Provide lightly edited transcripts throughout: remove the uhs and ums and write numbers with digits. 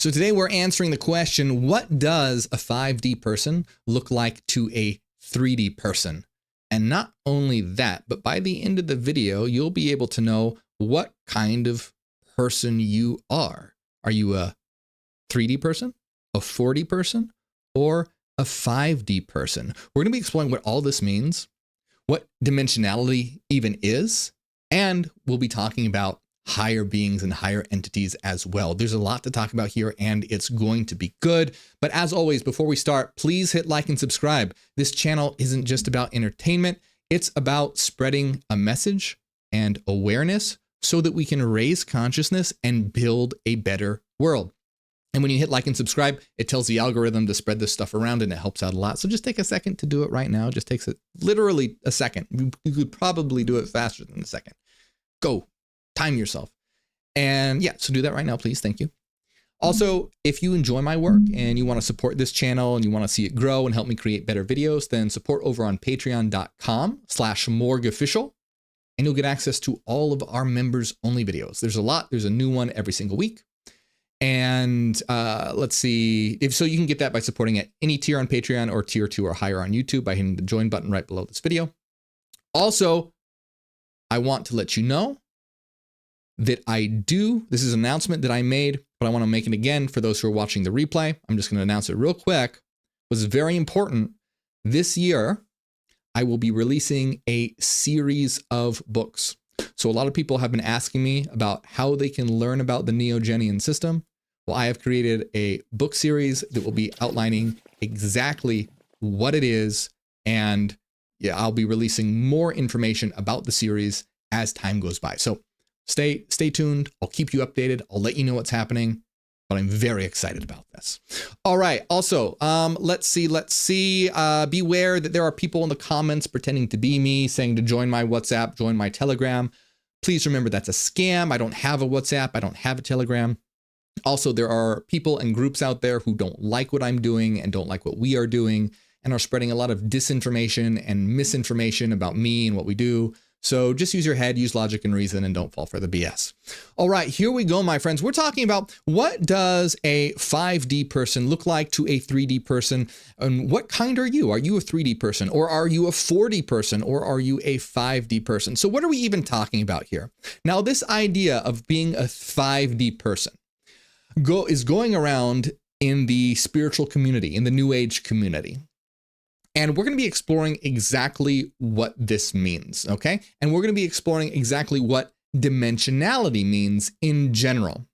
So today we're answering the question, what does a 5D person look like to a 3D person? And not only that, but by the end of the video, you'll be able to know what kind of person you are. Are you a 3D person, a 4D person, or a 5D person? We're going to be exploring what all this means, what dimensionality even is, and we'll be talking about higher beings and higher entities as well. There's a lot to talk about here, and it's going to be good. But as always, before we start, please hit like and subscribe. This channel isn't just about entertainment. It's about spreading a message and awareness so that we can raise consciousness and build a better world. And when you hit like and subscribe, it tells the algorithm to spread this stuff around, and it helps out a lot. So just take a second to do it right now. It just takes literally a second. You could probably do it faster than a second. Go. Time yourself. And yeah, so do that right now, please. Thank you. Also, if you enjoy my work and you want to support this channel and you want to see it grow and help me create better videos, then support over on patreon.com/MorgueOfficial, and you'll get access to all of our members only videos. There's a lot. There's a new one every single week. And let's see. So you can get that by supporting at any tier on Patreon or tier 2 or higher on YouTube by hitting the join button right below this video. Also, I want to let you know that this is an announcement that I made, but I want to make it again for those who are watching the replay. I'm just going to announce it real quick. It was very important. This year, I will be releasing a series of books. So a lot of people have been asking me about how they can learn about the Neogenian system. Well, I have created a book series that will be outlining exactly what it is. And yeah, I'll be releasing more information about the series as time goes by. So stay tuned. I'll keep you updated. I'll let you know what's happening, but I'm very excited about this. All right. Also, let's see. Beware that there are people in the comments pretending to be me, saying to join my WhatsApp, join my Telegram. Please remember that's a scam. I don't have a WhatsApp. I don't have a Telegram. Also, there are people and groups out there who don't like what I'm doing and don't like what we are doing and are spreading a lot of disinformation and misinformation about me and what we do. So just use your head, use logic and reason, and don't fall for the BS. All right, here we go, my friends. We're talking about what does a 5D person look like to a 3D person, and what kind are you? Are you a 3D person, or are you a 4D person, or are you a 5D person? So what are we even talking about here? Now, this idea of being a 5D person is going around in the spiritual community, in the New Age community. And we're going to be exploring exactly what this means, okay? And we're going to be exploring exactly what dimensionality means in general.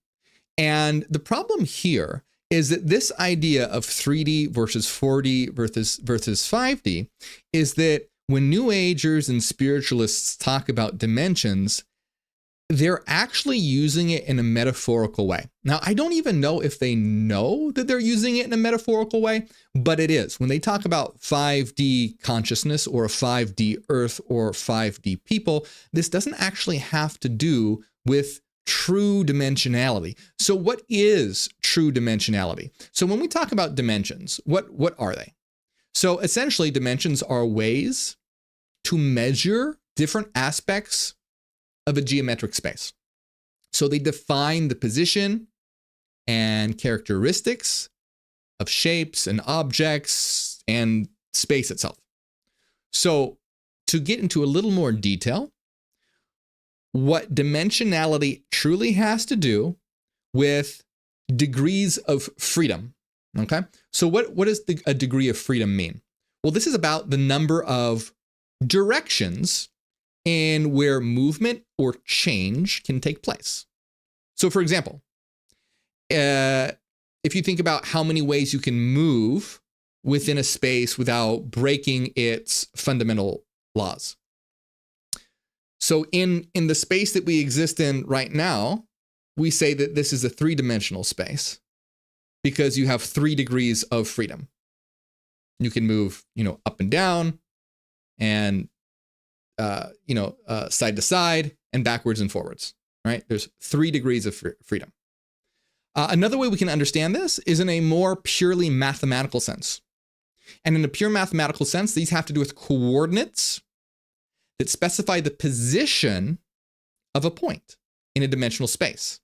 And the problem here is that this idea of 3D versus 4D versus 5D is that when New Agers and spiritualists talk about dimensions, they're actually using it in a metaphorical way. Now, I don't even know if they know that they're using it in a metaphorical way, but it is. When they talk about 5D consciousness or a 5D earth or 5D people, this doesn't actually have to do with true dimensionality. So what is true dimensionality? So when we talk about dimensions, what are they? So essentially, dimensions are ways to measure different aspects of a geometric space. So they define the position and characteristics of shapes and objects and space itself. So to get into a little more detail, what dimensionality truly has to do with degrees of freedom, okay? So what does a degree of freedom mean? Well, this is about the number of directions in where movement or change can take place. So for example, if you think about how many ways you can move within a space without breaking its fundamental laws. So in the space that we exist in right now, we say that this is a 3-dimensional space because you have 3 degrees of freedom. You can move, up and down and side to side and backwards and forwards, right? There's 3 degrees of freedom. Another way we can understand this is in a more purely mathematical sense. And in a pure mathematical sense, these have to do with coordinates that specify the position of a point in a dimensional space.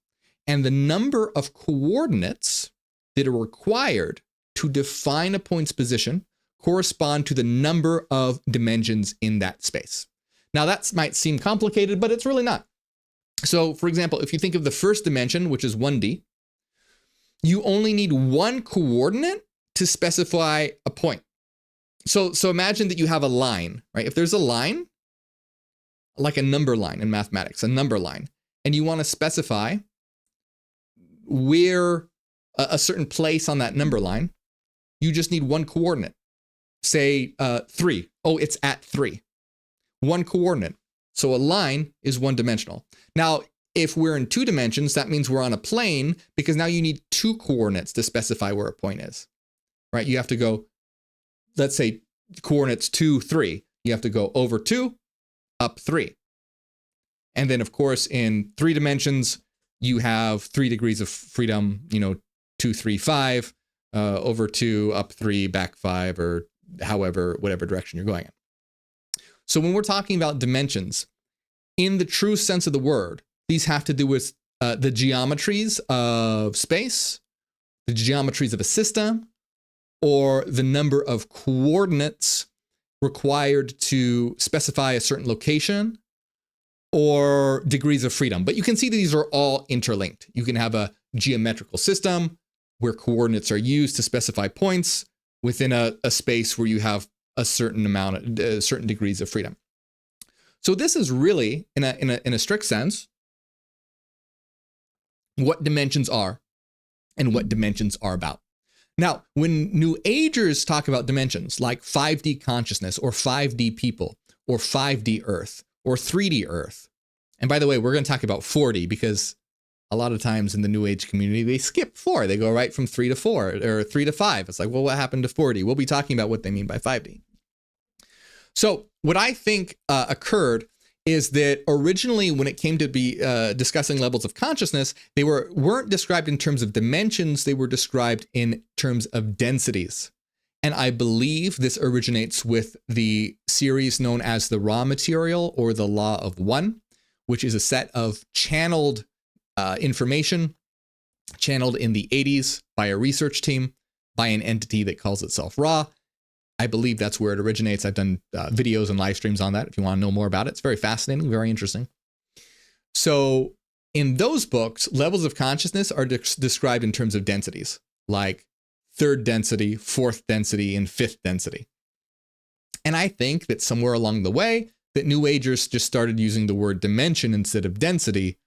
and the number of coordinates that are required to define a point's position correspond to the number of dimensions in that space. Now that might seem complicated, but it's really not. So for example, if you think of the first dimension, which is 1D, you only need one coordinate to specify a point. So imagine that you have a line, right? If there's a line, like a number line in mathematics, a number line, and you want to specify where a certain place on that number line, you just need one coordinate. Say 3. Oh, it's at 3. One coordinate. So a line is one dimensional. Now, if we're in 2 dimensions, that means we're on a plane, because now you need 2 coordinates to specify where a point is, right? You have to go, let's say coordinates 2, 3. You have to go over 2, up 3. And then of course, in 3 dimensions, you have 3 degrees of freedom, 2, 3, 5, over 2, up 3, back 5, or whatever direction you're going in. So when we're talking about dimensions, in the true sense of the word, these have to do with the geometries of space, the geometries of a system, or the number of coordinates required to specify a certain location, or degrees of freedom. But you can see that these are all interlinked. You can have a geometrical system where coordinates are used to specify points within a space where you have a certain certain degrees of freedom. So this is really, in a strict sense, what dimensions are and what dimensions are about. Now, when New Agers talk about dimensions like 5D consciousness or 5D people or 5D Earth or 3D Earth, and by the way, we're going to talk about 4D because a lot of times in the New Age community, they skip 4. They go right from 3 to 4 or 3 to 5. It's like, well, what happened to 4D? We'll be talking about what they mean by 5D. So what I think occurred is that originally when it came to be discussing levels of consciousness, they weren't described in terms of dimensions, they were described in terms of densities. And I believe this originates with the series known as the raw material or the law of one, which is a set of channeled information channeled in the 80s by a research team by an entity that calls itself raw. I believe that's where it originates. I've done videos and live streams on that if you want to know more about it. It's very fascinating, very interesting. So in those books, levels of consciousness are described in terms of densities, like 3rd density, 4th density, and 5th density. And I think that somewhere along the way, that New Agers just started using the word dimension instead of density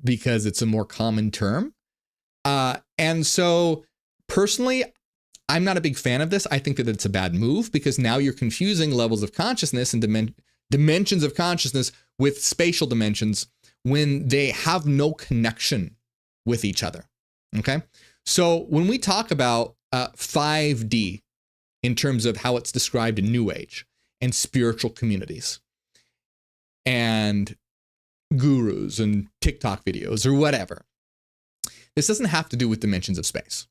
because it's a more common term. And so personally, I'm not a big fan of this. I think that it's a bad move because now you're confusing levels of consciousness and dimensions of consciousness with spatial dimensions when they have no connection with each other. Okay. So when we talk about 5D in terms of how it's described in New Age and spiritual communities and gurus and TikTok videos or whatever, this doesn't have to do with dimensions of space.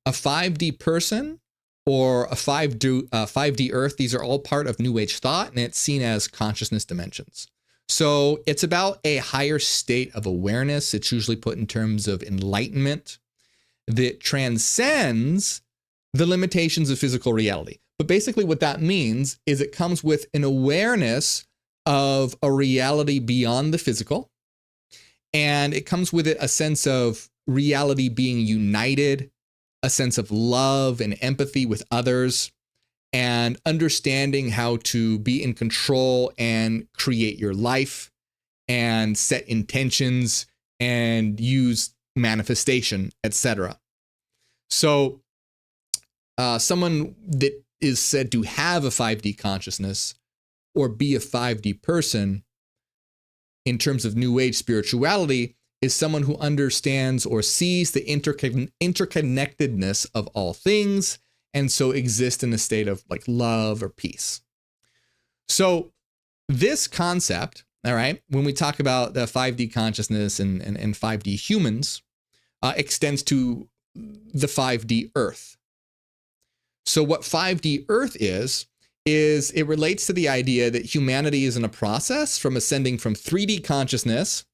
A 5D person or a 5D Earth, these are all part of New Age thought, and it's seen as consciousness dimensions. So it's about a higher state of awareness. It's usually put in terms of enlightenment that transcends the limitations of physical reality. But basically what that means is it comes with an awareness of a reality beyond the physical, and it comes with it a sense of reality being united, a sense of love and empathy with others, and understanding how to be in control and create your life and set intentions and use manifestation, etc. So someone that is said to have a 5D consciousness or be a 5D person in terms of New Age spirituality is someone who understands or sees the interconnectedness of all things, and so exist in a state of like love or peace. So this concept, all right, when we talk about the 5D consciousness and 5D humans, extends to the 5D Earth. So what 5D Earth is it relates to the idea that humanity is in a process from ascending from 3D consciousness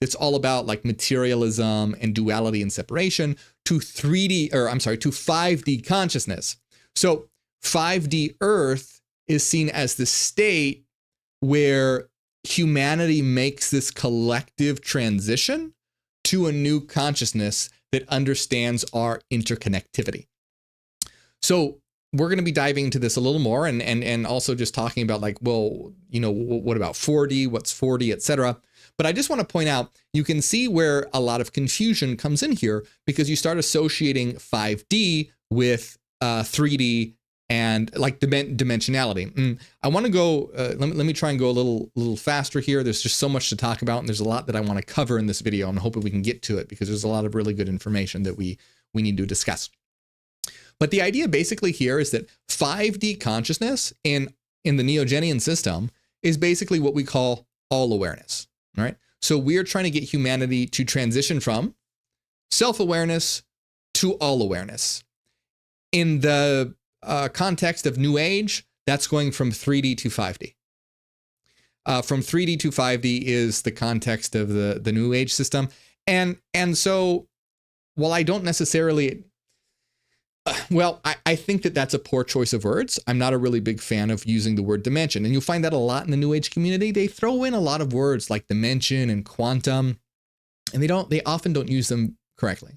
that's all about like materialism and duality and separation to 5D consciousness. So 5D Earth is seen as the state where humanity makes this collective transition to a new consciousness that understands our interconnectivity. So we're going to be diving into this a little more and also just talking about like, well, you know, what about 4D, what's 4D, etc. But I just want to point out, you can see where a lot of confusion comes in here because you start associating 5D with 3D and like dimensionality. I want to go, let me try and go a little faster here. There's just so much to talk about, and there's a lot that I want to cover in this video. I'm hoping we can get to it because there's a lot of really good information that we need to discuss. But the idea basically here is that 5D consciousness in the Neogenian system is basically what we call all awareness. All right. So we're trying to get humanity to transition from self-awareness to all awareness. In the context of New Age, that's going from 3D to 5D. From 3D to 5D is the context of the New Age system. And so while I don't necessarily, I think that that's a poor choice of words. I'm not a really big fan of using the word dimension. And you'll find that a lot in the New Age community. They throw in a lot of words like dimension and quantum, and they often don't use them correctly.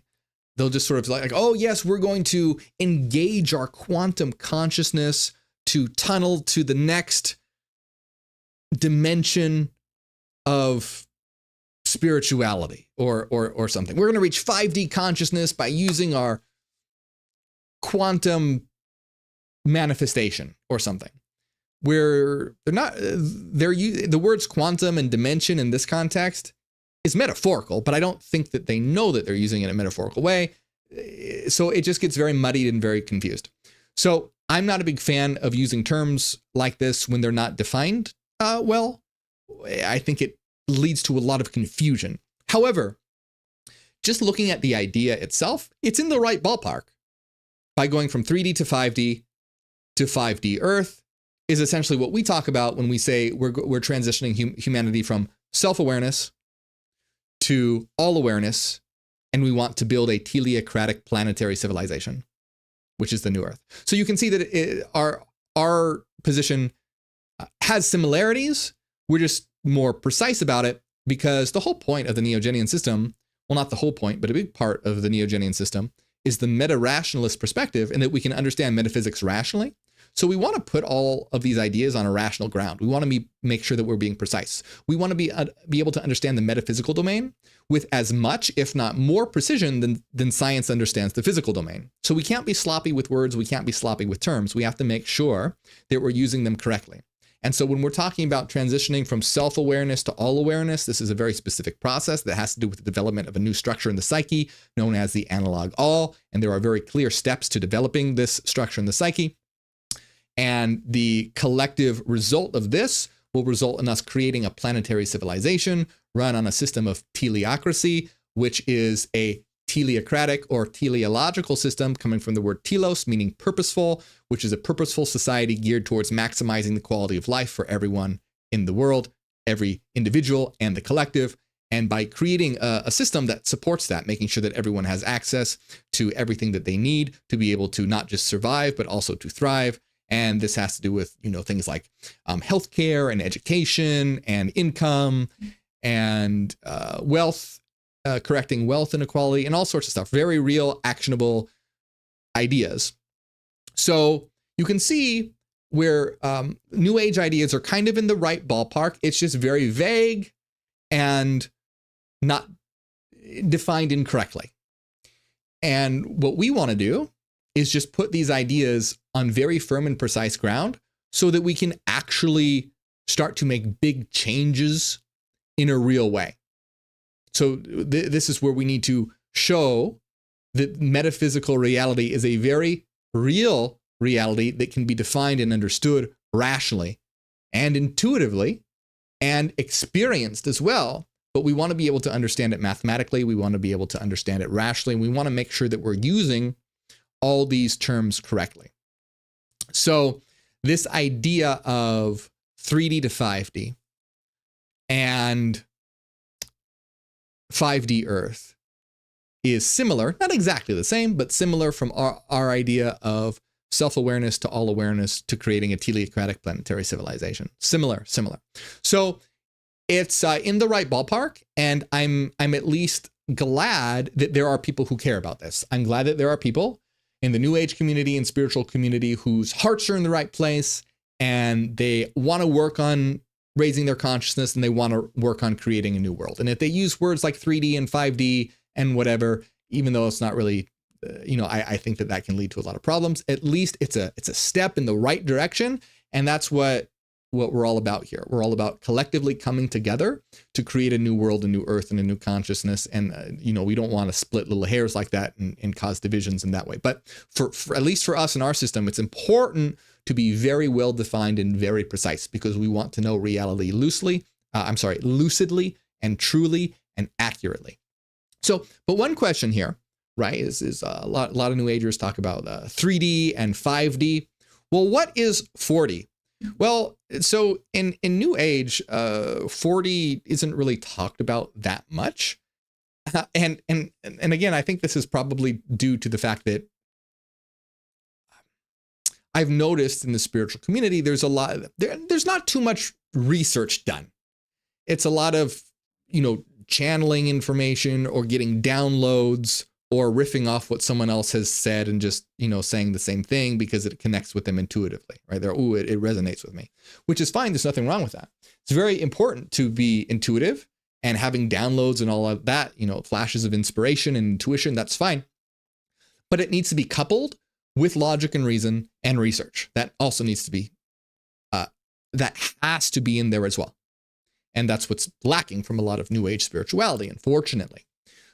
They'll just sort of like, oh yes, we're going to engage our quantum consciousness to tunnel to the next dimension of spirituality or something. We're going to reach 5D consciousness by using our quantum manifestation or something. Where the words quantum and dimension in this context is metaphorical, but I don't think that they know that they're using it in a metaphorical way. So it just gets very muddied and very confused. So I'm not a big fan of using terms like this when they're not defined well. I think it leads to a lot of confusion. However, just looking at the idea itself, it's in the right ballpark. By going from 3D to 5D Earth is essentially what we talk about when we say we're transitioning humanity from self-awareness to all awareness, and we want to build a teleocratic planetary civilization, which is the new Earth. So you can see that our position has similarities. We're just more precise about it because the whole point of the Neogenian system, well, not the whole point, but a big part of the Neogenian system is the meta-rationalist perspective, and that we can understand metaphysics rationally. So we want to put all of these ideas on a rational ground. We want to make sure that we're being precise. We want to be able to understand the metaphysical domain with as much, if not more precision than science understands the physical domain. So we can't be sloppy with words. We can't be sloppy with terms. We have to make sure that we're using them correctly. And so when we're talking about transitioning from self-awareness to all awareness, this is a very specific process that has to do with the development of a new structure in the psyche known as the analog all. And there are very clear steps to developing this structure in the psyche. And the collective result of this will result in us creating a planetary civilization run on a system of teleocracy, which is a teleocratic or teleological system coming from the word telos, meaning purposeful, which is a purposeful society geared towards maximizing the quality of life for everyone in the world, every individual and the collective. And by creating a system that supports that, making sure that everyone has access to everything that they need to be able to not just survive, but also to thrive. And this has to do with, things like healthcare and education and income and wealth, correcting wealth inequality and all sorts of stuff. Very real, actionable ideas. So you can see where New Age ideas are kind of in the right ballpark. It's just very vague and not defined incorrectly. And what we want to do is just put these ideas on very firm and precise ground so that we can actually start to make big changes in a real way. So this is where we need to show that metaphysical reality is a very real reality that can be defined and understood rationally and intuitively and experienced as well. But we want to be able to understand it mathematically. We want to be able to understand it rationally. And we want to make sure that we're using all these terms correctly. So this idea of 3D to 5D and 5D Earth is similar, not exactly the same, but similar from our idea of self-awareness to all awareness to creating a teleocratic planetary civilization. Similar. So it's in the right ballpark, and I'm at least glad that there are people who care about this. I'm glad that there are people in the New Age community and spiritual community whose hearts are in the right place, and they want to work on raising their consciousness, and they want to work on creating a new world. And if they use words like 3D and 5D and whatever, even though it's not really, I think that can lead to a lot of problems. At least it's a step in the right direction, and that's what we're all about here. We're all about collectively coming together to create a new world, a new earth, and a new consciousness. And, we don't want to split little hairs like that and cause divisions in that way. But for at least for us in our system, it's important to be very well defined and very precise, because we want to know reality lucidly and truly and accurately. So, but one question here, right, is a lot of New Agers talk about 3D and 5D. Well, what is 4D? Well, so in New Age, 4D isn't really talked about that much. And again, I think this is probably due to the fact that I've noticed in the spiritual community, there's not too much research done. It's a lot of, channeling information or getting downloads or riffing off what someone else has said and just, saying the same thing because it connects with them intuitively, right? It resonates with me, which is fine. There's nothing wrong with that. It's very important to be intuitive and having downloads and all of that, flashes of inspiration and intuition, that's fine. But it needs to be coupled with logic and reason and research. That also needs to be, that has to be in there as well. And that's what's lacking from a lot of New Age spirituality, unfortunately.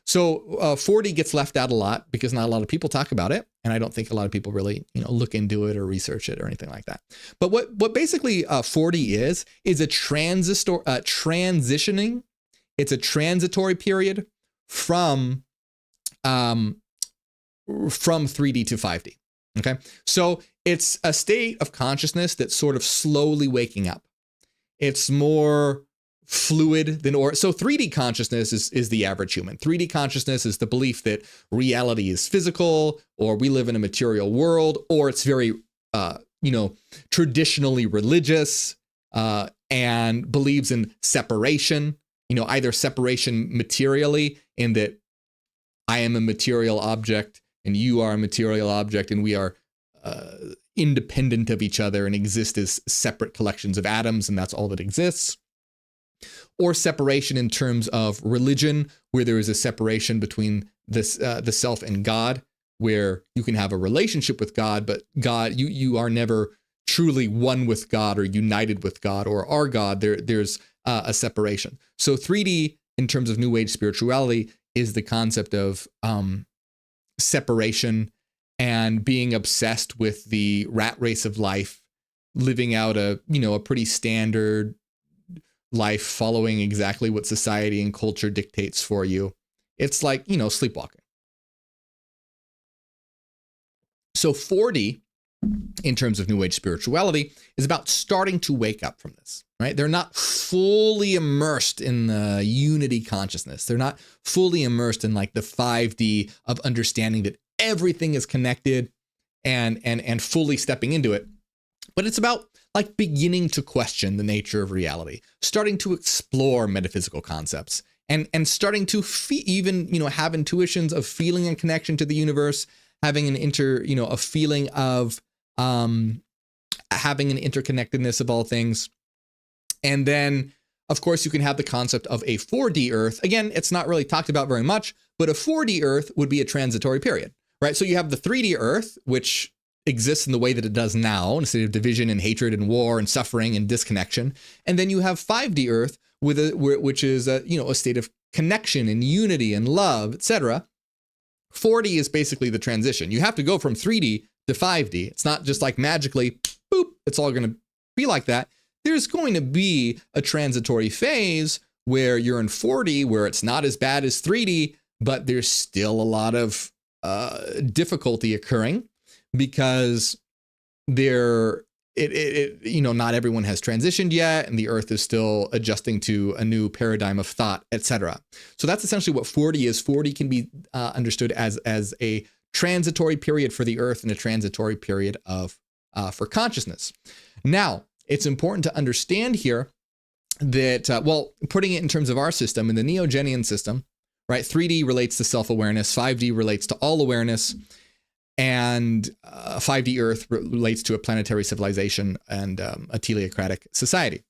So 4D gets left out a lot because not a lot of people talk about it. And I don't think a lot of people really, look into it or research it or anything like that. But what basically 4D is a transitioning. It's a transitory period from 3D to 5D. Okay. So it's a state of consciousness that's sort of slowly waking up. It's more fluid than so 3D consciousness is the average human. 3D consciousness is the belief that reality is physical, or we live in a material world, or it's very traditionally religious and believes in separation, either separation materially in that I am a material object and you are a material object and we are independent of each other and exist as separate collections of atoms, and that's all that exists. Or separation in terms of religion, where there is a separation between the self and God, where you can have a relationship with God, but God, you are never truly one with God or united with God or are God. There's a separation. So 3D in terms of New Age spirituality is the concept of separation and being obsessed with the rat race of life, living out a pretty standard life, following exactly what society and culture dictates for you. It's like, sleepwalking. So 4D, in terms of New Age spirituality, is about starting to wake up from this, right? They're not fully immersed in the unity consciousness. They're not fully immersed in like the 5D of understanding that everything is connected and fully stepping into it. But it's about like beginning to question the nature of reality, starting to explore metaphysical concepts, and starting to even have intuitions of feeling and connection to the universe, having an a feeling of having an interconnectedness of all things. And then, of course, you can have the concept of a 4D Earth. Again, it's not really talked about very much, but a 4D Earth would be a transitory period, right? So you have the 3D Earth, which exists in the way that it does now, in a state of division and hatred and war and suffering and disconnection. And then you have 5D Earth, which is a state of connection and unity and love, etc. 4D is basically the transition. You have to go from 3D to 5D. It's not just like magically, boop, it's all going to be like that. There's going to be a transitory phase where you're in 4D, where it's not as bad as 3D, but there's still a lot of difficulty occurring, because there not everyone has transitioned yet, and the Earth is still adjusting to a new paradigm of thought, etc. So that's essentially what 40 is. 40 can be understood as a transitory period for the Earth and a transitory period for consciousness. Now, it's important to understand here that, putting it in terms of our system, in the Neogenian system, right, 3D relates to self-awareness, 5D relates to all awareness, and 5D Earth relates to a planetary civilization and a teleocratic society.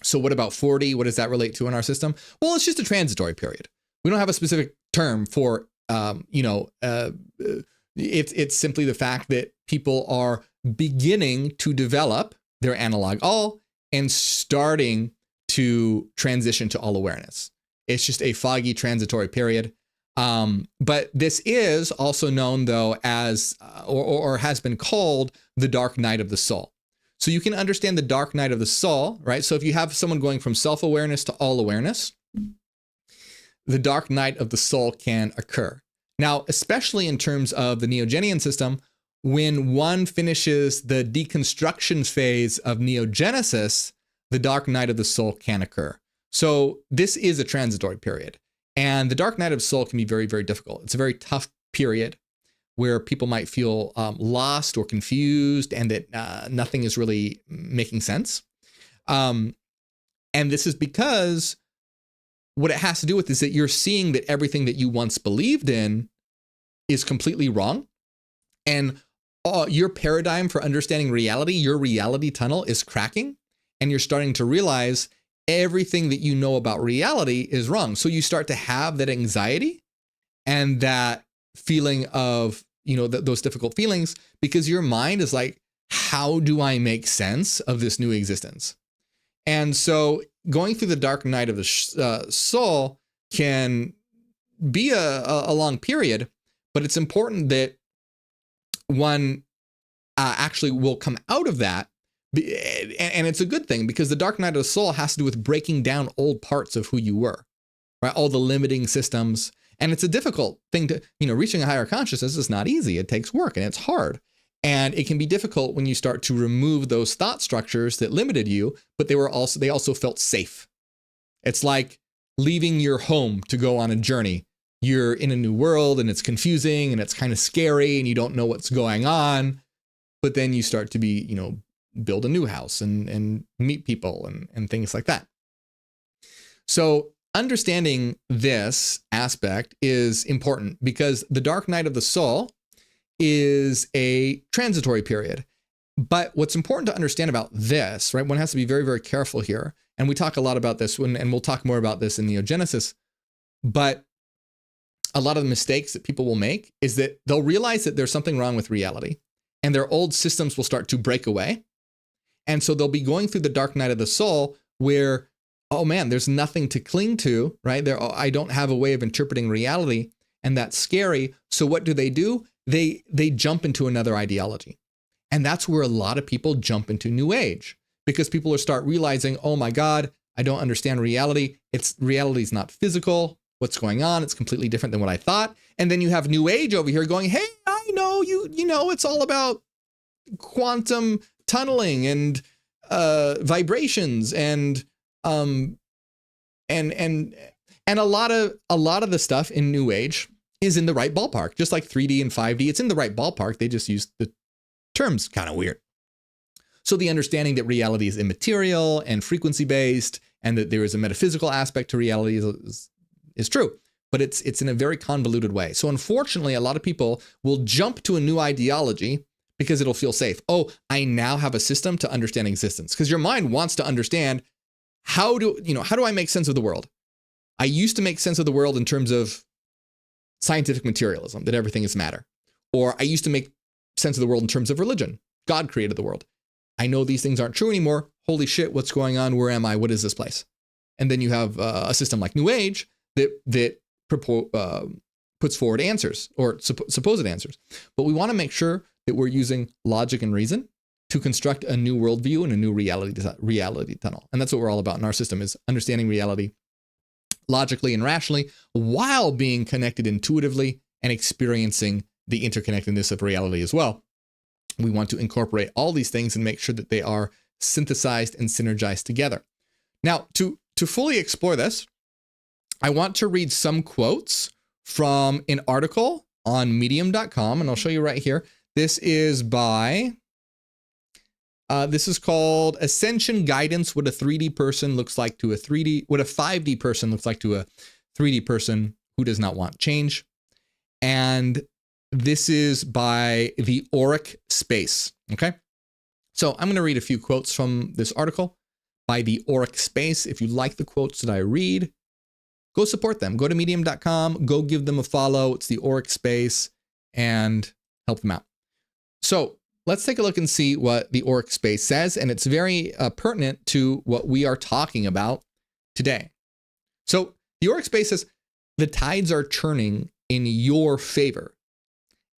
So what about 40? What does that relate to in our system? Well, it's just a transitory period. We don't have a specific term for, it's simply the fact that people are beginning to develop their analog all and starting to transition to all awareness. It's just a foggy transitory period. But this is also known, though, as or has been called the dark night of the soul. So you can understand the dark night of the soul, right? So if you have someone going from self-awareness to all awareness, the dark night of the soul can occur. Now, especially in terms of the Neogenian system, when one finishes the deconstruction phase of neogenesis, the dark night of the soul can occur. So this is a transitory period. And the dark night of the soul can be very, very difficult. It's a very tough period where people might feel lost or confused and that nothing is really making sense. And this is because what it has to do with is that you're seeing that everything that you once believed in is completely wrong. And your paradigm for understanding reality, your reality tunnel is cracking. And you're starting to realize everything that you know about reality is wrong. So you start to have that anxiety and that feeling of, those difficult feelings, because your mind is like, how do I make sense of this new existence? And so going through the dark night of the soul can be a long period, but it's important that one actually will come out of that. And it's a good thing, because the dark night of the soul has to do with breaking down old parts of who you were, right? All the limiting systems. And it's a difficult thing to, reaching a higher consciousness is not easy. It takes work and it's hard. And it can be difficult when you start to remove those thought structures that limited you, but they also felt safe. It's like leaving your home to go on a journey. You're in a new world and it's confusing and it's kind of scary and you don't know what's going on. But then you start to be, build a new house and meet people and things like that. So understanding this aspect is important, because the dark night of the soul is a transitory period. But what's important to understand about this, right? One has to be very, very careful here. And we talk a lot about this and we'll talk more about this in Neogenesis. But a lot of the mistakes that people will make is that they'll realize that there's something wrong with reality and their old systems will start to break away. And so they'll be going through the dark night of the soul where, oh man, there's nothing to cling to, right? I don't have a way of interpreting reality, and that's scary. So what do? They jump into another ideology. And that's where a lot of people jump into New Age, because people will start realizing, oh my God, I don't understand reality. Reality is not physical. What's going on? It's completely different than what I thought. And then you have New Age over here going, hey, I know it's all about quantum tunneling and vibrations and a lot of the stuff in New Age is in the right ballpark, just like 3D and 5D. It's in the right ballpark. They just use the terms kind of weird. So the understanding that reality is immaterial and frequency based, and that there is a metaphysical aspect to reality is true, but it's in a very convoluted way. So unfortunately, a lot of people will jump to a new ideology because it'll feel safe. Oh, I now have a system to understand existence. Because your mind wants to understand, how do I make sense of the world? I used to make sense of the world in terms of scientific materialism, that everything is matter. Or I used to make sense of the world in terms of religion. God created the world. I know these things aren't true anymore. Holy shit, what's going on? Where am I? What is this place? And then you have a system like New Age that puts forward answers, or supposed answers. But we want to make sure that we're using logic and reason to construct a new worldview and a new reality tunnel. And that's what we're all about in our system, is understanding reality logically and rationally while being connected intuitively and experiencing the interconnectedness of reality as well. We want to incorporate all these things and make sure that they are synthesized and synergized together. Now, to fully explore this, I want to read some quotes from an article on medium.com, and I'll show you right here. This is by, this is called Ascension Guidance, what a 3D person looks like to a 3D, what a 5D person looks like to a 3D person who does not want change. And this is by the Auric Space, okay? So I'm going to read a few quotes from this article by the Auric Space. If you like the quotes that I read, go support them. Go to medium.com, go give them a follow. It's the Auric Space, and help them out. So let's take a look and see what the Auric Space says, and it's very pertinent to what we are talking about today. So the Auric Space says, the tides are churning in your favor.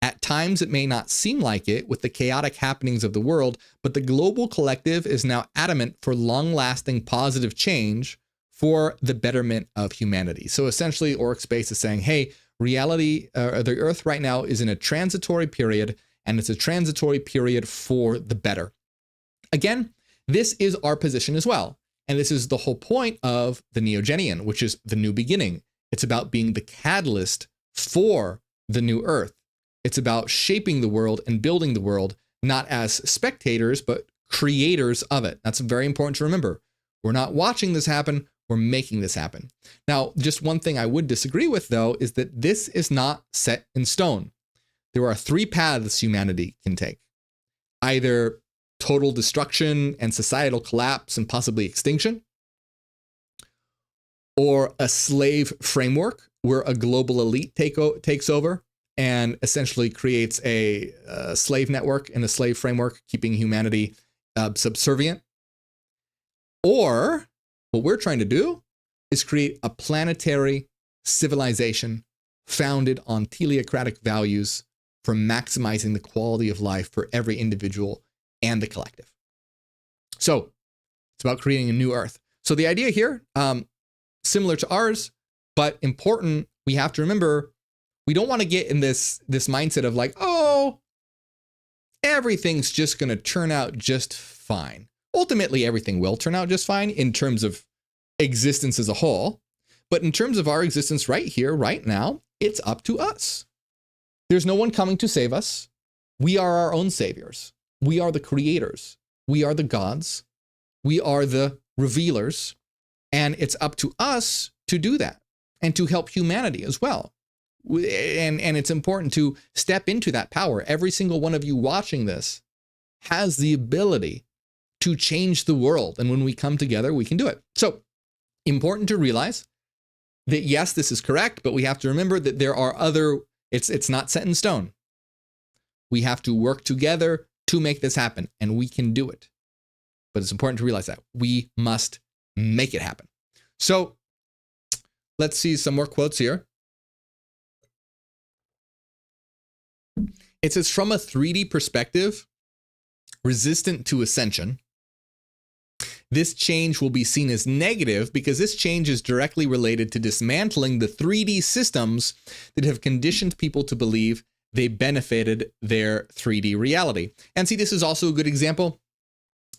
At times, it may not seem like it with the chaotic happenings of the world, but the global collective is now adamant for long-lasting positive change for the betterment of humanity. So essentially, Auric Space is saying, hey, reality, the Earth right now is in a transitory period, and it's a transitory period for the better. Again, this is our position as well. And this is the whole point of the Neogenian, which is the new beginning. It's about being the catalyst for the new Earth. It's about shaping the world and building the world, not as spectators, but creators of it. That's very important to remember. We're not watching this happen, we're making this happen. Now, just one thing I would disagree with, though, is that this is not set in stone. There are three paths humanity can take. Either total destruction and societal collapse and possibly extinction, or a slave framework where a global elite takes over and essentially creates a slave network and a slave framework, keeping humanity subservient. Or what we're trying to do is create a planetary civilization founded on teleocratic values for maximizing the quality of life for every individual and the collective. So it's about creating a new Earth. So the idea here, similar to ours, but important, we have to remember, we don't want to get in this mindset of like, oh, everything's just going to turn out just fine. Ultimately, everything will turn out just fine in terms of existence as a whole. But in terms of our existence right here, right now, it's up to us. There's no one coming to save us. We are our own saviors. We are the creators. We are the gods. We are the revealers. And it's up to us to do that and to help humanity as well. And it's important to step into that power. Every single one of you watching this has the ability to change the world. And when we come together, we can do it. So important to realize that, yes, this is correct, but we have to remember that there are other, it's not set in stone. We have to work together to make this happen, and we can do it. But it's important to realize that we must make it happen. So let's see some more quotes here. It says, from a 3D perspective, resistant to ascension, this change will be seen as negative because this change is directly related to dismantling the 3D systems that have conditioned people to believe they benefited their 3D reality. And see, this is also a good example.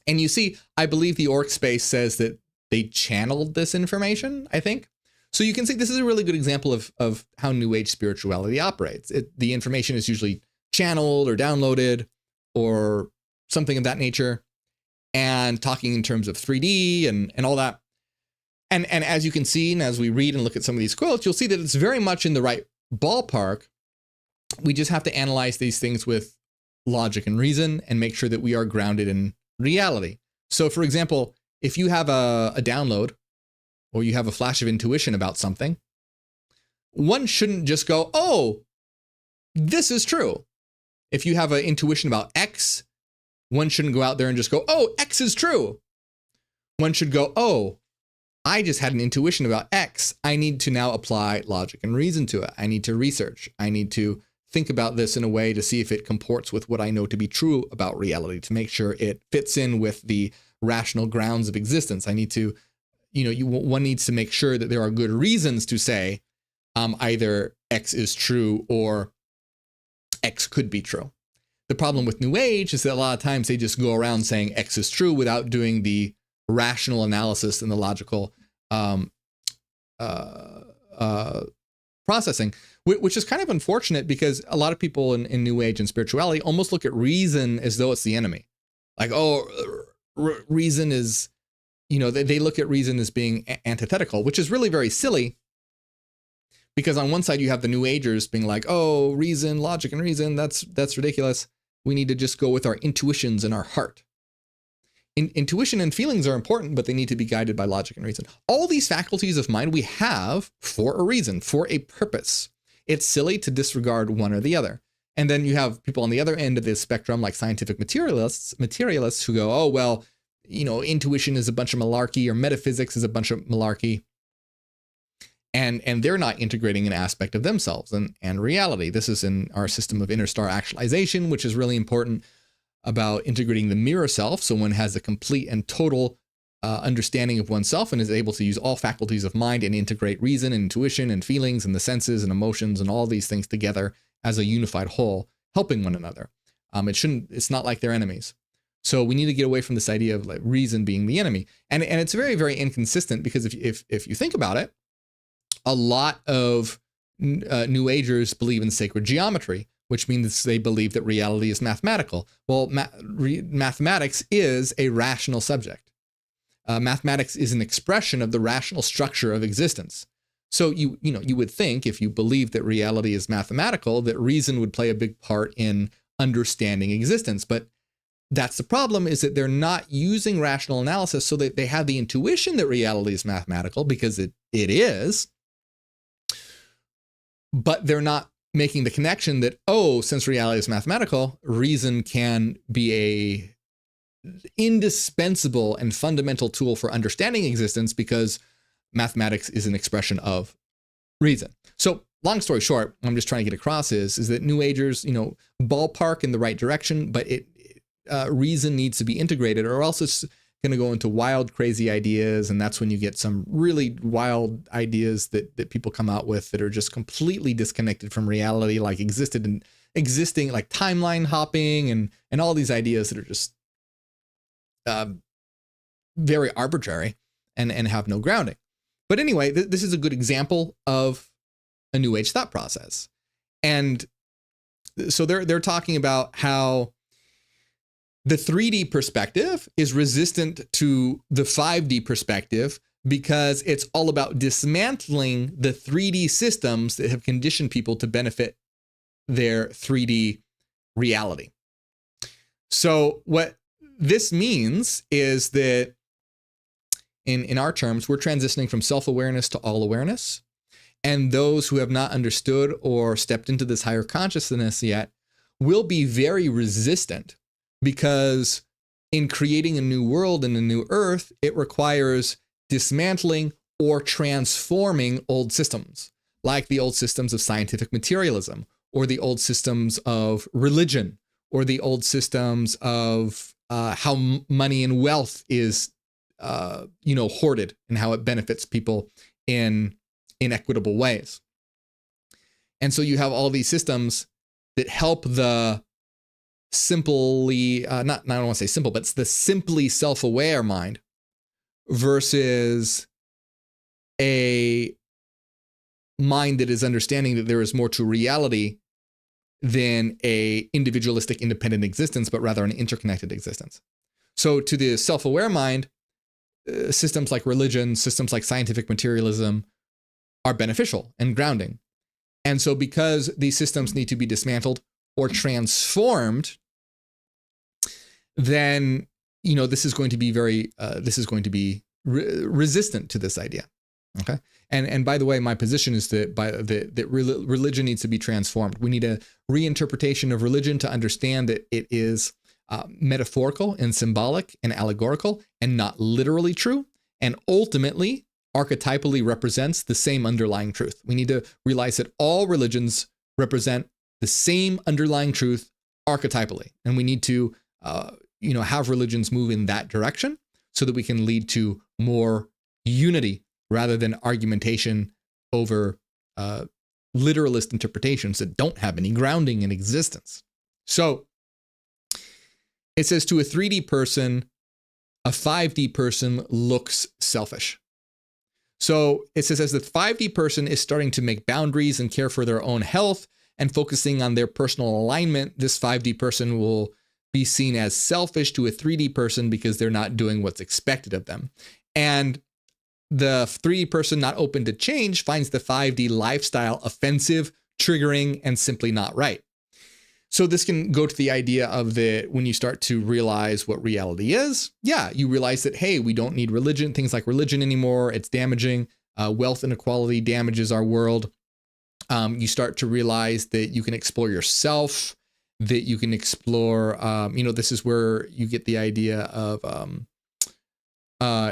And you see, I believe the Auric Space says that they channeled this information, I think. So you can see this is a really good example of how New Age spirituality operates. The information is usually channeled or downloaded or something of that nature, and talking in terms of 3D and all that. And as you can see, and as we read and look at some of these quotes, you'll see that it's very much in the right ballpark. We just have to analyze these things with logic and reason and make sure that we are grounded in reality. So for example, if you have a download or you have a flash of intuition about something, one shouldn't just go, oh, this is true. If you have an intuition about X, one shouldn't go out there and just go, oh, X is true. One should go, oh, I just had an intuition about X. I need to now apply logic and reason to it. I need to research. I need to think about this in a way to see if it comports with what I know to be true about reality, to make sure it fits in with the rational grounds of existence. I need to, one needs to make sure that there are good reasons to say either X is true or X could be true. The problem with New Age is that a lot of times they just go around saying X is true without doing the rational analysis and the logical processing, which is kind of unfortunate because a lot of people in New Age and spirituality almost look at reason as though it's the enemy. Like, oh, reason is, they look at reason as being antithetical, which is really very silly. Because on one side you have the New Agers being like, oh, reason, logic and reason, that's ridiculous. We need to just go with our intuitions and our heart. Intuition and feelings are important, but they need to be guided by logic and reason. All these faculties of mind we have for a reason, for a purpose. It's silly to disregard one or the other. And then you have people on the other end of the spectrum, like scientific materialists who go, oh, well, intuition is a bunch of malarkey, or metaphysics is a bunch of malarkey. And they're not integrating an aspect of themselves and reality. This is in our system of interstar actualization, which is really important about integrating the mirror self. So one has a complete and total understanding of oneself and is able to use all faculties of mind and integrate reason and intuition and feelings and the senses and emotions and all these things together as a unified whole, helping one another. It's not like they're enemies. So we need to get away from this idea of like reason being the enemy. And it's very, very inconsistent because if you think about it, a lot of New Agers believe in sacred geometry, which means they believe that reality is mathematical. Well, mathematics is a rational subject. Mathematics is an expression of the rational structure of existence. So you would think if you believe that reality is mathematical, that reason would play a big part in understanding existence. But that's the problem, is that they're not using rational analysis, so that they have the intuition that reality is mathematical, because it is. But they're not making the connection that, oh, since reality is mathematical, reason can be a indispensable and fundamental tool for understanding existence, because mathematics is an expression of reason. So long story short, what I'm just trying to get across is that New Agers, ballpark in the right direction, but reason needs to be integrated, or else it's going to go into wild, crazy ideas. And that's when you get some really wild ideas that people come out with that are just completely disconnected from reality, like existing, like timeline hopping and all these ideas that are just very arbitrary and have no grounding. But anyway, this is a good example of a New Age thought process. And so they're talking about how the 3D perspective is resistant to the 5D perspective because it's all about dismantling the 3D systems that have conditioned people to benefit their 3D reality. So what this means is that in our terms, we're transitioning from self-awareness to all awareness. And those who have not understood or stepped into this higher consciousness yet will be very resistant, because in creating a new world and a new earth, it requires dismantling or transforming old systems, like the old systems of scientific materialism, or the old systems of religion, or the old systems of how money and wealth is, hoarded, and how it benefits people in inequitable ways. And so you have all these systems that help the simply, I don't want to say simple, but it's the simply self-aware mind versus a mind that is understanding that there is more to reality than a individualistic, independent existence, but rather an interconnected existence. So to the self-aware mind, systems like religion, systems like scientific materialism are beneficial and grounding. And so because these systems need to be dismantled or transformed, then, this is going to be resistant to this idea. Okay. And by the way, my position is that religion needs to be transformed. We need a reinterpretation of religion to understand that it is metaphorical and symbolic and allegorical and not literally true. And ultimately, archetypally represents the same underlying truth. We need to realize that all religions represent the same underlying truth archetypally. And we need to, have religions move in that direction so that we can lead to more unity rather than argumentation over literalist interpretations that don't have any grounding in existence. So It says to a 3D person, a 5D person looks selfish. So it says as the 5D person is starting to make boundaries and care for their own health and focusing on their personal alignment, this 5D person will be seen as selfish to a 3D person because they're not doing what's expected of them. And the 3D person not open to change finds the 5D lifestyle offensive, triggering, and simply not right. So this can go to the idea of when you start to realize what reality is, you realize that, hey, we don't need religion, things like religion anymore. It's damaging. Wealth inequality damages our world. You start to realize that you can explore yourself, that you can explore, this is where you get the idea of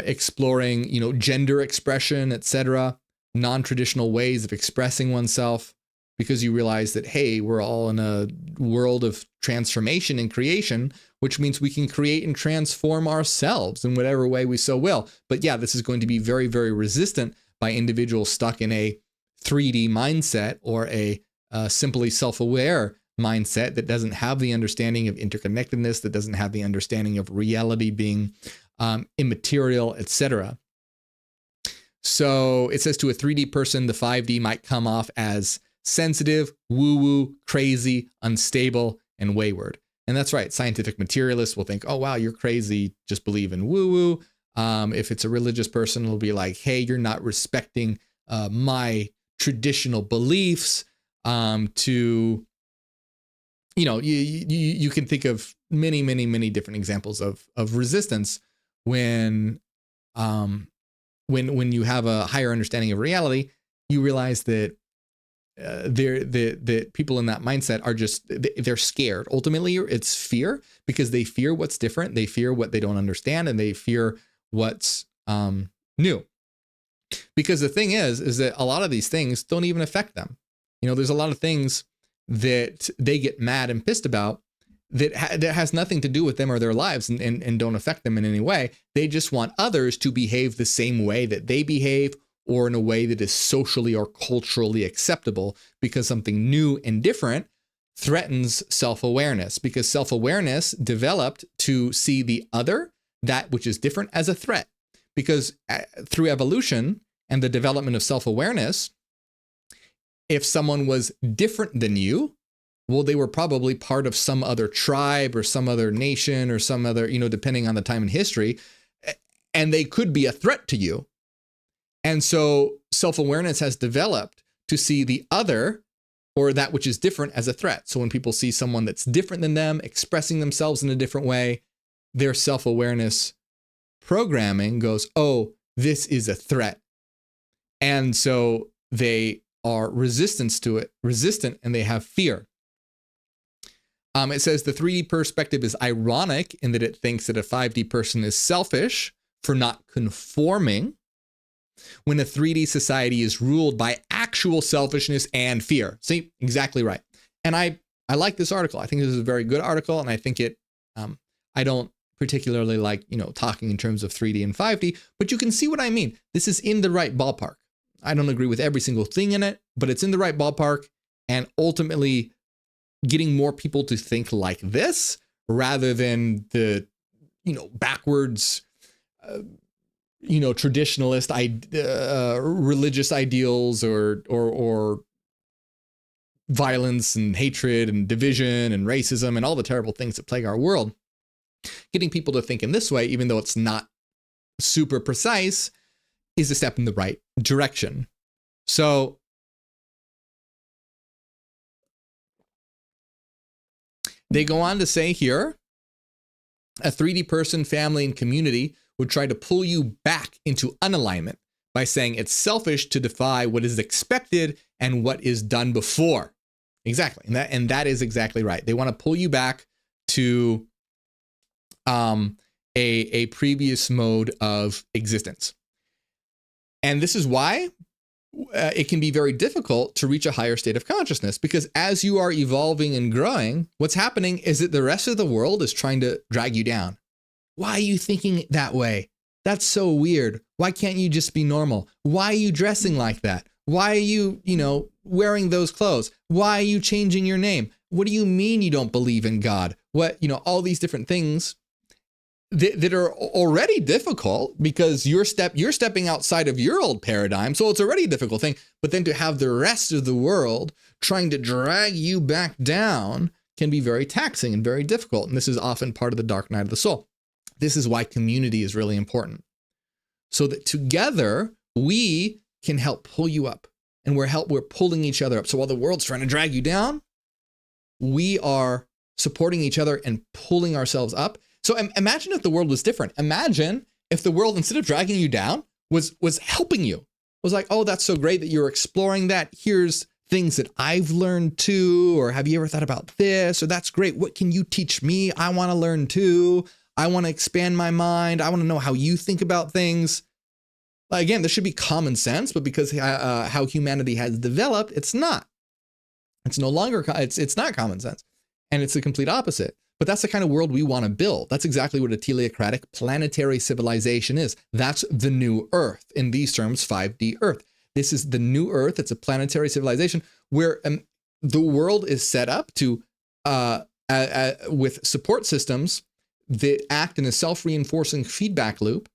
exploring, gender expression, etc., non-traditional ways of expressing oneself. Because you realize that, hey, we're all in a world of transformation and creation, which means we can create and transform ourselves in whatever way we so will. But yeah, this is going to be very, very resistant by individuals stuck in a 3D mindset or a simply self-aware mindset that doesn't have the understanding of interconnectedness, that doesn't have the understanding of reality being immaterial, etc. So it says to a 3D person, the 5D might come off as sensitive, woo-woo, crazy, unstable, and wayward. And that's right. Scientific materialists will think, oh, wow, you're crazy. Just believe in woo-woo. If it's a religious person, it'll be like, hey, you're not respecting my traditional beliefs. You can think of many, many, many different examples of resistance when you have a higher understanding of reality. You realize that the people in that mindset are they're scared. Ultimately, it's fear, because they fear what's different. They fear what they don't understand, and they fear what's new. Because the thing is that a lot of these things don't even affect them. There's a lot of things that they get mad and pissed about that has nothing to do with them or their lives and don't affect them in any way. They just want others to behave the same way that they behave, or in a way that is socially or culturally acceptable, because something new and different threatens self-awareness, because self-awareness developed to see the other, that which is different, as a threat. Because through evolution and the development of self-awareness, if someone was different than you, well, they were probably part of some other tribe or some other nation or some other, depending on the time in history, and they could be a threat to you. And so self-awareness has developed to see the other, or that which is different, as a threat. So when people see someone that's different than them, expressing themselves in a different way, their self-awareness programming goes, oh, this is a threat. And so they are resistant, and they have fear. It says the 3D perspective is ironic in that it thinks that a 5D person is selfish for not conforming, when a 3D society is ruled by actual selfishness and fear. See, exactly right. And I like this article. I think this is a very good article, and I think it, I don't particularly like, talking in terms of 3D and 5D, but you can see what I mean. This is in the right ballpark. I don't agree with every single thing in it, but it's in the right ballpark, and ultimately getting more people to think like this rather than the, backwards, traditionalist, religious ideals or violence and hatred and division and racism and all the terrible things that plague our world. Getting people to think in this way, even though it's not super precise, is a step in the right direction. So they go on to say here, a 3D person, family, and community would try to pull you back into unalignment by saying it's selfish to defy what is expected and what is done before. Exactly. And that is exactly right. They want to pull you back to a previous mode of existence. And this is why it can be very difficult to reach a higher state of consciousness, because as you are evolving and growing, what's happening is that the rest of the world is trying to drag you down. Why are you thinking that way? That's so weird. Why can't you just be normal? Why are you dressing like that? Why are you, wearing those clothes? Why are you changing your name? What do you mean you don't believe in God? all these different things that are already difficult because you're stepping outside of your old paradigm. So it's already a difficult thing. But then to have the rest of the world trying to drag you back down can be very taxing and very difficult. And this is often part of the dark night of the soul. This is why community is really important. So that together we can help pull you up, and we're pulling each other up. So while the world's trying to drag you down, we are supporting each other and pulling ourselves up. So imagine if the world was different. Imagine if the world, instead of dragging you down, was helping you. It was like, oh, that's so great that you're exploring that. Here's things that I've learned too. Or have you ever thought about this? Or that's great. What can you teach me? I want to learn too. I want to expand my mind. I want to know how you think about things. Again, this should be common sense, but because how humanity has developed, it's not. It's no longer, it's not common sense. And it's the complete opposite. But that's the kind of world we want to build. That's exactly what a teleocratic planetary civilization is. That's the new Earth. In these terms, 5D Earth. This is the new Earth. It's a planetary civilization where the world is set up to with support systems that act in a self-reinforcing feedback loop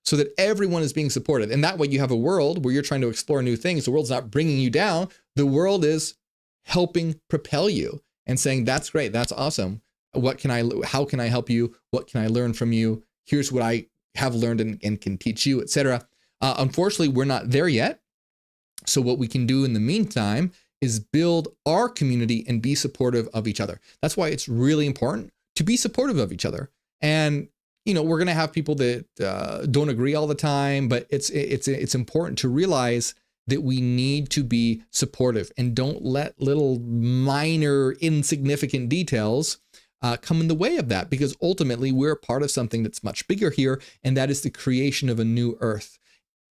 so that everyone is being supported. And that way you have a world where you're trying to explore new things. The world's not bringing you down. The world is helping propel you and saying, that's great. That's awesome. How can I help you? What can I learn from you? Here's what I have learned and can teach you, etc. Unfortunately, we're not there yet. So what we can do in the meantime is build our community and be supportive of each other. That's why it's really important to be supportive of each other. And, we're going to have people that don't agree all the time, but it's important to realize that we need to be supportive and don't let little minor insignificant details come in the way of that, because ultimately we're part of something that's much bigger here, and that is the creation of a new Earth.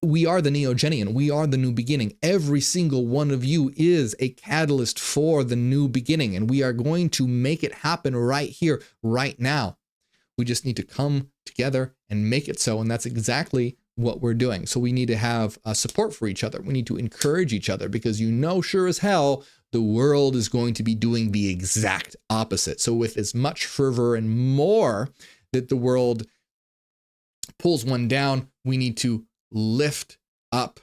We are the Neogenian. We are the new beginning. Every single one of you is a catalyst for the new beginning, and we are going to make it happen right here, right now. We just need to come together and make it so, and that's exactly what we're doing. So we need to have support for each other. We need to encourage each other, because sure as hell, the world is going to be doing the exact opposite. So with as much fervor and more that the world pulls one down, we need to lift up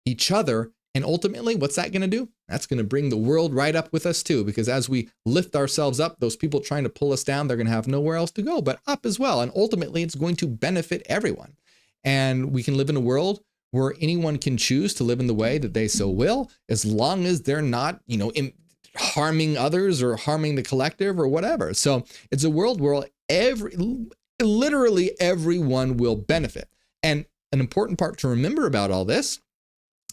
each other. And ultimately, what's that going to do? That's going to bring the world right up with us too, because as we lift ourselves up, those people trying to pull us down, they're going to have nowhere else to go but up as well. And ultimately, it's going to benefit everyone. And we can live in a world where anyone can choose to live in the way that they so will, as long as they're not, harming others or harming the collective or whatever. So it's a world where literally everyone will benefit. And an important part to remember about all this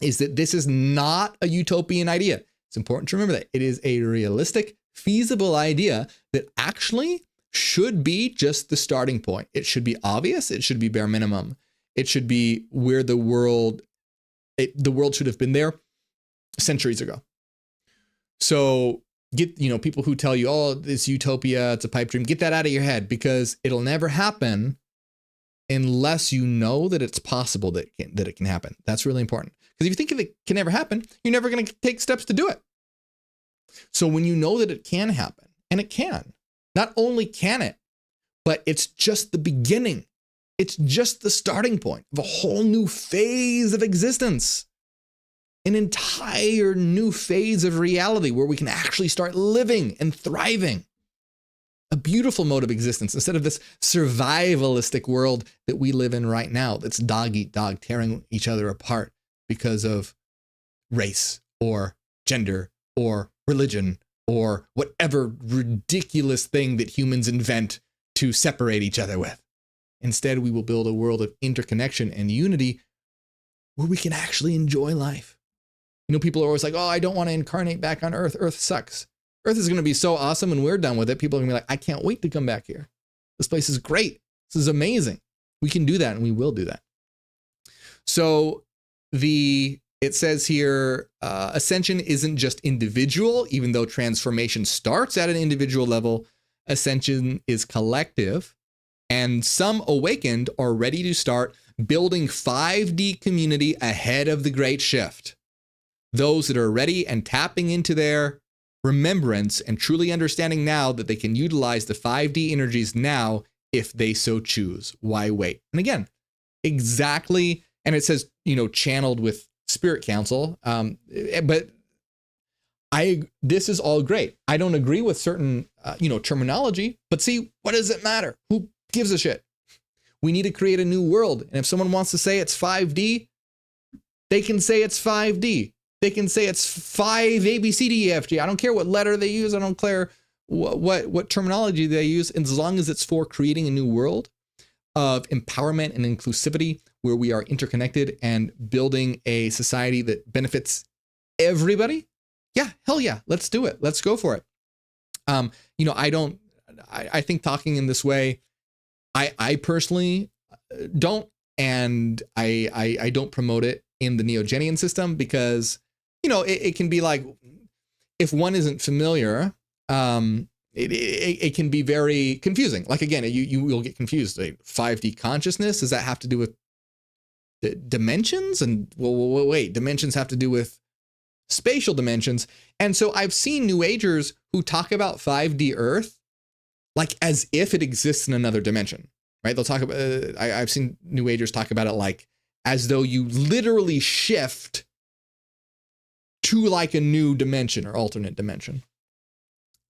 is that this is not a utopian idea. It's important to remember that it is a realistic, feasible idea that actually should be just the starting point. It should be obvious. It should be bare minimum. It should be where the world should have been there centuries ago. So get, people who tell you, oh, this utopia, it's a pipe dream, get that out of your head, because it'll never happen unless you know that it's possible that it can happen. That's really important. Because if you think it can never happen, you're never going to take steps to do it. So when you know that it can happen, and it can, not only can it, but it's just the beginning. It's just the starting point of a whole new phase of existence. An entire new phase of reality where we can actually start living and thriving. A beautiful mode of existence instead of this survivalistic world that we live in right now that's dog eat dog, tearing each other apart because of race or gender or religion or whatever ridiculous thing that humans invent to separate each other with. Instead, we will build a world of interconnection and unity where we can actually enjoy life. People are always like, oh, I don't want to incarnate back on Earth. Earth sucks. Earth is going to be so awesome when we're done with it. People are going to be like, I can't wait to come back here. This place is great. This is amazing. We can do that, and we will do that. So it says here, ascension isn't just individual, even though transformation starts at an individual level. Ascension is collective, and some awakened are ready to start building 5D community ahead of the great shift. Those that are ready and tapping into their remembrance, and truly understanding now that they can utilize the 5D energies now if they so choose. Why wait? And again, exactly. And it says, channeled with spirit council. But this is all great. I don't agree with certain, terminology, but see, what does it matter? Who gives a shit? We need to create a new world. And if someone wants to say it's 5D, they can say it's 5D. They can say it's 5 A, B, C, D, E, F, G. I don't care what letter they use. I don't care what terminology they use. And as long as it's for creating a new world of empowerment and inclusivity where we are interconnected and building a society that benefits everybody. Yeah, hell yeah. Let's do it. Let's go for it. I think talking in this way, I personally don't, and I don't promote it in the Neogenian system because, it can be like, if one isn't familiar, it can be very confusing. Like, again, you will get confused. Like, 5D consciousness, does that have to do with the dimensions? And wait, dimensions have to do with spatial dimensions. And so I've seen New Agers who talk about 5D Earth like as if it exists in another dimension, right? They'll talk about, I've seen New Agers talk about it like as though you literally shift to like a new dimension or alternate dimension.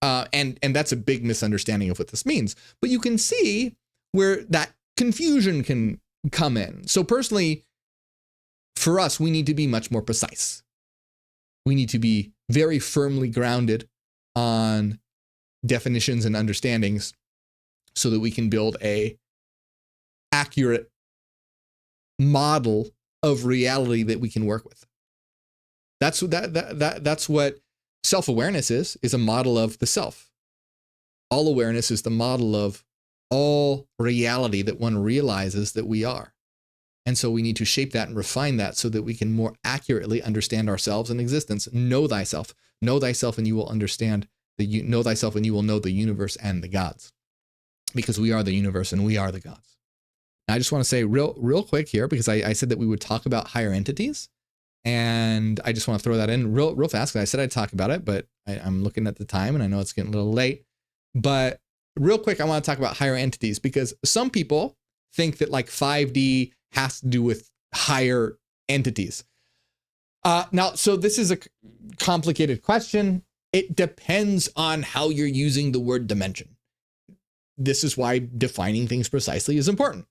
And that's a big misunderstanding of what this means. But you can see where that confusion can come in. So personally, for us, we need to be much more precise. We need to be very firmly grounded on definitions and understandings so that we can build a accurate model of reality that we can work with. That's what self-awareness is a model of the self. All awareness is the model of all reality that one realizes that we are. And so we need to shape that and refine that so that we can more accurately understand ourselves and existence. Know thyself and you will understand know thyself and you will know the universe and the gods, because we are the universe and we are the gods. And I just want to say real quick here, because I said that we would talk about higher entities. And I just want to throw that in real fast, because I said I'd talk about it, but I'm looking at the time and I know it's getting a little late. But real quick, I want to talk about higher entities, because some people think that like 5D has to do with higher entities. Now, so this is a complicated question. It depends on how you're using the word dimension. This is why defining things precisely is important.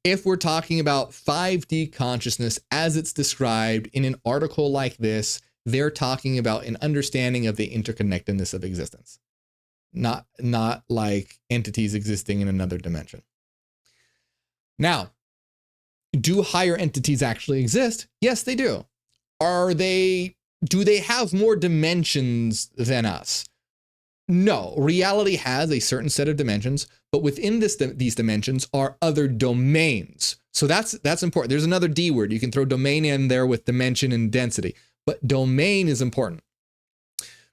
If we're talking about 5D consciousness as it's described in an article like this, they're talking about an understanding of the interconnectedness of existence, not like entities existing in another dimension. Now, do higher entities actually exist? Yes, they do. Do they have more dimensions than us? No, reality has a certain set of dimensions, but within these dimensions are other domains. So that's important. There's another D word. You can throw domain in there with dimension and density, but domain is important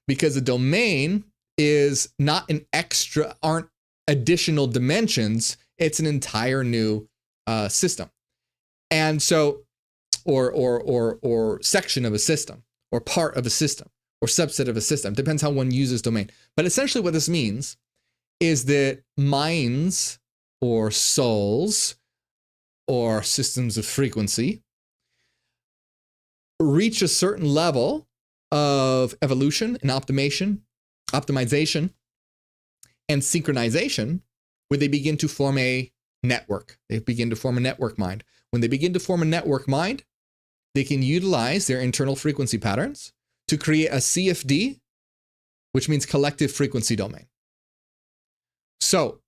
because a domain is not aren't additional dimensions. It's an entire new system. And so, or section of a system, or part of a system, or subset of a system. Depends how one uses domain. But essentially what this means is that minds or souls or systems of frequency reach a certain level of evolution and optimization and synchronization where they begin to form a network. They begin to form a network mind. When they begin to form a network mind, they can utilize their internal frequency patterns to create a CFD, which means collective frequency domain. So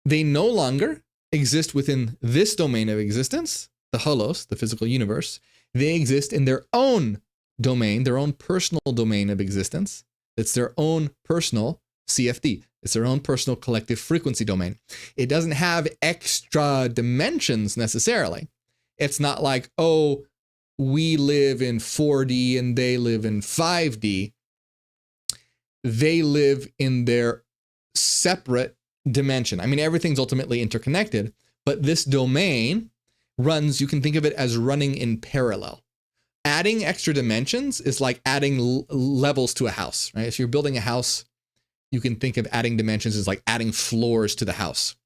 they no longer exist within this domain of existence, the holos, the physical universe. They exist in their own domain, their own personal domain of existence. It's their own personal CFD. It's their own personal collective frequency domain. It doesn't have extra dimensions necessarily. It's not like, oh, we live in 4D and they live in 5D. They live in their separate dimension. I mean, everything's ultimately interconnected, but this domain runs, you can think of it as running in parallel. Adding extra dimensions is like adding levels to a house, right? If you're building a house, you can think of adding dimensions as like adding floors to the house.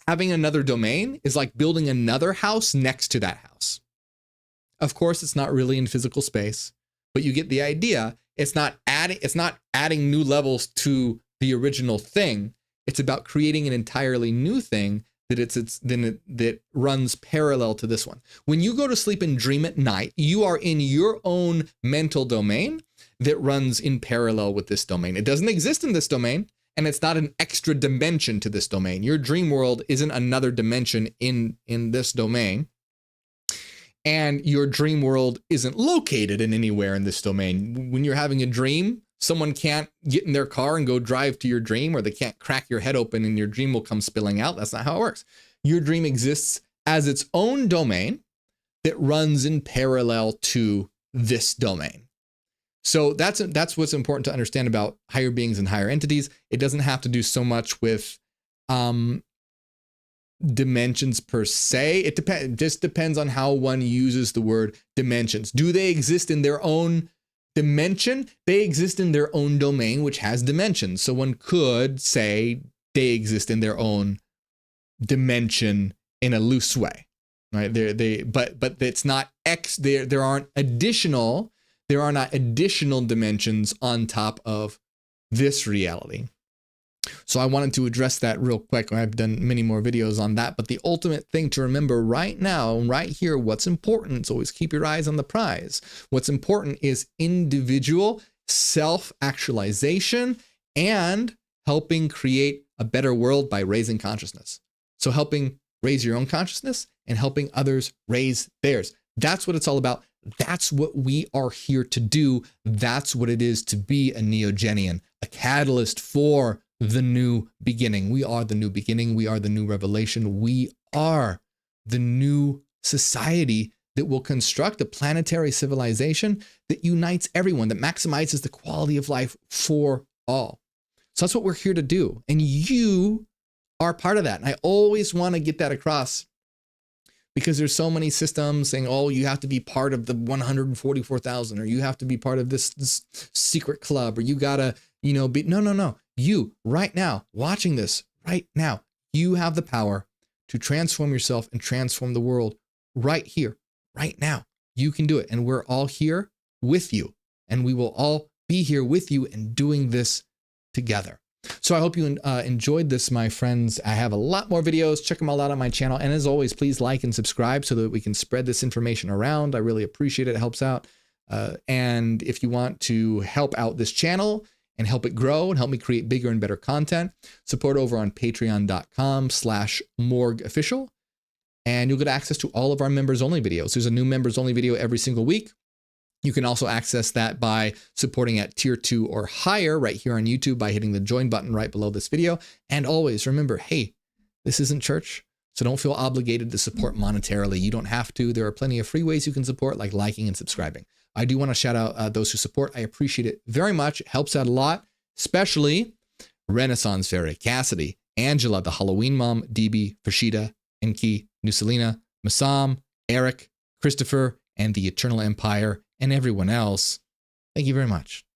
Having another domain is like building another house next to that house. Of course, it's not really in physical space, but you get the idea. It's not adding new levels to the original thing. It's about creating an entirely new thing that runs parallel to this one. When you go to sleep and dream at night, you are in your own mental domain that runs in parallel with this domain. It doesn't exist in this domain, and it's not an extra dimension to this domain. Your dream world isn't another dimension in this domain. And your dream world isn't located in anywhere in this domain. When you're having a dream, someone can't get in their car and go drive to your dream, or they can't crack your head open and your dream will come spilling out. That's not how it works. Your dream exists as its own domain that runs in parallel to this domain. So that's what's important to understand about higher beings and higher entities. It doesn't have to do so much with dimensions per se. It just depends on how one uses the word dimensions. Do they exist in their own dimension? They exist in their own domain, which has dimensions. So one could say they exist in their own dimension in a loose way, right? But it's not there are not additional dimensions on top of this reality. So I wanted to address that real quick. I've done many more videos on that, but the ultimate thing to remember right now, right here, what's important is always keep your eyes on the prize. What's important is individual self-actualization and helping create a better world by raising consciousness. So helping raise your own consciousness and helping others raise theirs. That's what it's all about. That's what we are here to do. That's what it is to be a Neogenian, a catalyst for the new beginning. We are the new beginning. We are the new revelation. We are the new society that will construct a planetary civilization that unites everyone, that maximizes the quality of life for all. So that's what we're here to do. And you are part of that. And I always want to get that across, because there's so many systems saying, oh, you have to be part of the 144,000, or you have to be part of this secret club, or you gotta, be, no. You right now, watching this right now, you have the power to transform yourself and transform the world right here, right now. You can do it. And we're all here with you, and we will all be here with you and doing this together. So I hope you enjoyed this, my friends. I have a lot more videos. Check them all out on my channel. And as always, please like and subscribe so that we can spread this information around. I really appreciate it. It helps out. And if you want to help out this channel and help it grow and help me create bigger and better content, support over on patreon.com/MorgueOfficial. And you'll get access to all of our members only videos. There's a new members only video every single week. You can also access that by supporting at tier 2 or higher right here on YouTube by hitting the join button right below this video. And always remember, hey, this isn't church, so don't feel obligated to support monetarily. You don't have to. There are plenty of free ways you can support, like liking and subscribing. I do want to shout out those who support. I appreciate it very much. It helps out a lot, especially Renaissance Fairy, Cassidy, Angela, the Halloween Mom, DB, Fashida, Enki, Nusalina, Masam, Eric, Christopher, and the Eternal Empire, and everyone else. Thank you very much.